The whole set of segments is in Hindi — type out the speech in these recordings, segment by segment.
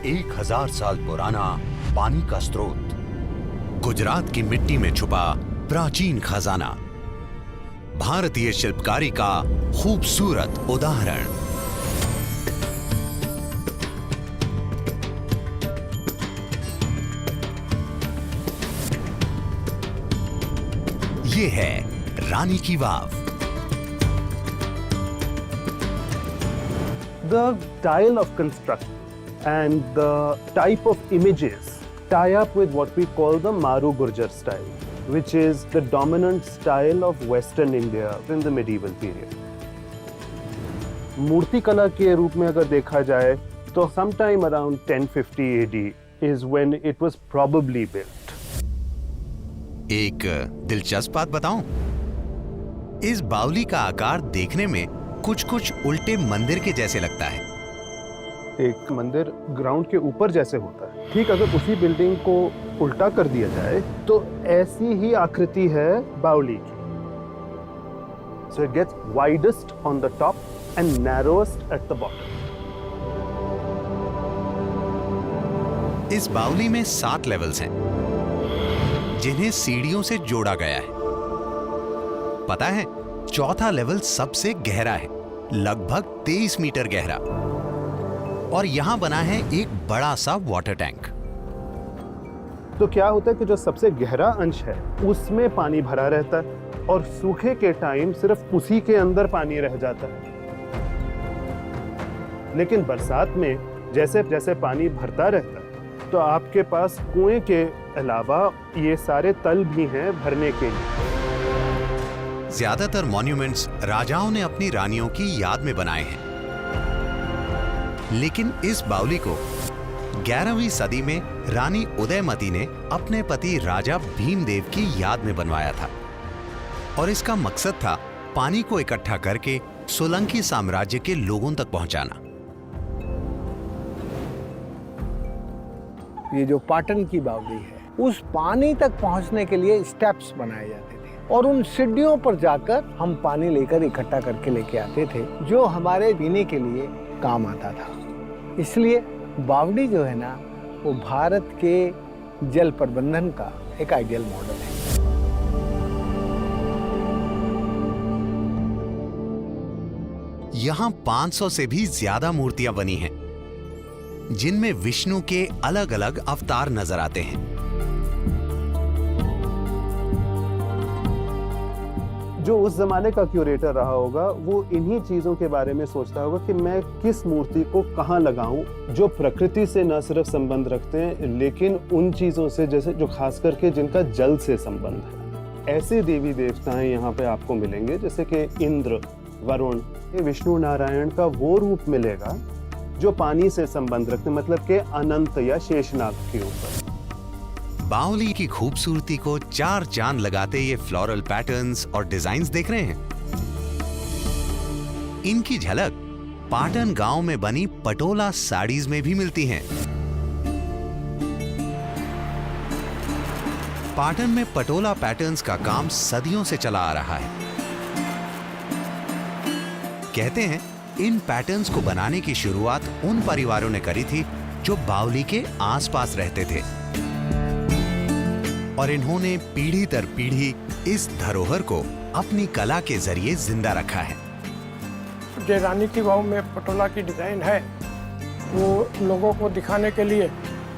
1000 साल पुराना पानी का स्रोत, गुजरात की मिट्टी में छुपा प्राचीन खजाना, भारतीय शिल्पकारी का खूबसूरत उदाहरण। ये है रानी की वाव। The style of construction and the type of images tie up with what we call the Maru Gurjar style, which is the dominant style of Western India in the medieval period. मूर्ति कला के रूप में अगर देखा जाए तो sometime around 1050 AD is when it was probably built. एक दिलचस्प बात बताऊं, इस बावली का आकार देखने में कुछ उल्टे मंदिर के जैसे लगता है। एक मंदिर ग्राउंड के ऊपर जैसे होता है, ठीक अगर उसी बिल्डिंग को उल्टा कर दिया जाए तो ऐसी ही आकृति है बावली की। So it gets widest on the top and narrowest at the bottom. इस बावली में 7 लेवल्स हैं, जिन्हें सीढ़ियों से जोड़ा गया है। पता है, चौथा लेवल सबसे गहरा है, लगभग 23 मीटर गहरा, और यहां बना है एक बड़ा सा वाटर टैंक। तो क्या होता है कि जो सबसे गहरा अंश है उसमें पानी भरा रहता है और सूखे के टाइम सिर्फ उसी के अंदर पानी रह जाता है। लेकिन बरसात में जैसे जैसे पानी भरता रहता है तो आपके पास कुएं के अलावा ये सारे तल भी हैं भरने के लिए। ज्यादातर मॉन्यूमेंट्स राजाओं ने अपनी रानियों की याद में बनाए हैं, लेकिन इस बावली को 11वीं सदी में रानी उदयमती ने अपने पति राजा भीमदेव की याद में बनवाया था, और इसका मकसद था पानी को इकट्ठा करके सोलंकी साम्राज्य के लोगों तक पहुंचाना। ये जो पाटन की बावली है, उस पानी तक पहुंचने के लिए स्टेप्स बनाए जाते थे, और उन सीढ़ियों पर जाकर हम पानी लेकर इकट्ठा करके लेके आते थे, जो हमारे पीने के लिए काम आता था। इसलिए बावली जो है ना, वो भारत के जल प्रबंधन का एक आइडियल मॉडल है। यहां 500 से भी ज्यादा मूर्तियां बनी हैं, जिनमें विष्णु के अलग अलग अवतार नजर आते हैं। जो उस जमाने का क्यूरेटर रहा होगा वो इन्हीं चीजों के बारे में सोचता होगा कि मैं किस मूर्ति को कहां लगाऊं, जो प्रकृति से न सिर्फ संबंध रखते हैं लेकिन उन चीजों से जैसे जो खास करके जिनका जल से संबंध है। ऐसे देवी देवताएं यहाँ पे आपको मिलेंगे जैसे कि इंद्र, वरुण, ये विष्णु नारायण का वो रूप मिलेगा जो पानी से संबंध रखते, मतलब के अनंत या शेषनाग के ऊपर। बावली की खूबसूरती को 4 चांद लगाते ये फ्लोरल पैटर्न्स और डिजाइन्स देख रहे हैं। इनकी झलक पाटन गांव में बनी पटोला साड़ीज में भी मिलती हैं। पाटन में पटोला पैटर्न्स का काम सदियों से चला आ रहा है। कहते हैं इन पैटर्न्स को बनाने की शुरुआत उन परिवारों ने करी थी जो बावली के आसपास रहते थे, और इन्होंने पीढ़ी दर पीढ़ी इस धरोहर को अपनी कला के जरिए जिंदा रखा है। जो रानी की वाव में पटोला की डिजाइन है, वो लोगों को दिखाने के लिए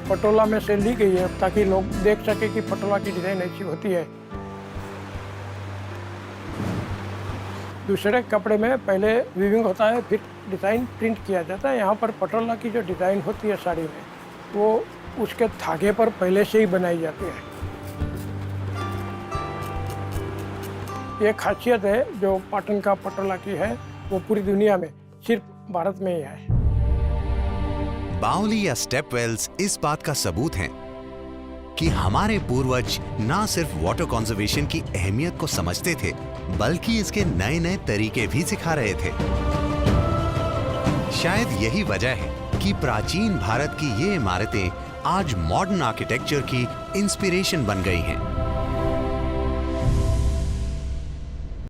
पटोला में से ली गई है, ताकि लोग देख सके कि पटोला की डिजाइन ऐसी होती है। दूसरे कपड़े में पहले वीविंग होता है, फिर डिज़ाइन प्रिंट किया जाता है। यहाँ पर पटोला की जो डिज़ाइन होती है साड़ी में, वो उसके धागे पर पहले से ही बनाई जाती है। ये खासियत है जो पाटन का पटोला की है, वो पूरी दुनिया में सिर्फ भारत में ही है। बावली या स्टेपवेल्स इस बात का सबूत हैं कि हमारे पूर्वज ना सिर्फ वाटर कंजर्वेशन की अहमियत को समझते थे, बल्कि इसके नए नए तरीके भी सिखा रहे थे। शायद यही वजह है कि प्राचीन भारत की ये इमारतें आज मॉडर्न आर्किटेक्चर की इंस्पिरेशन बन गई हैं।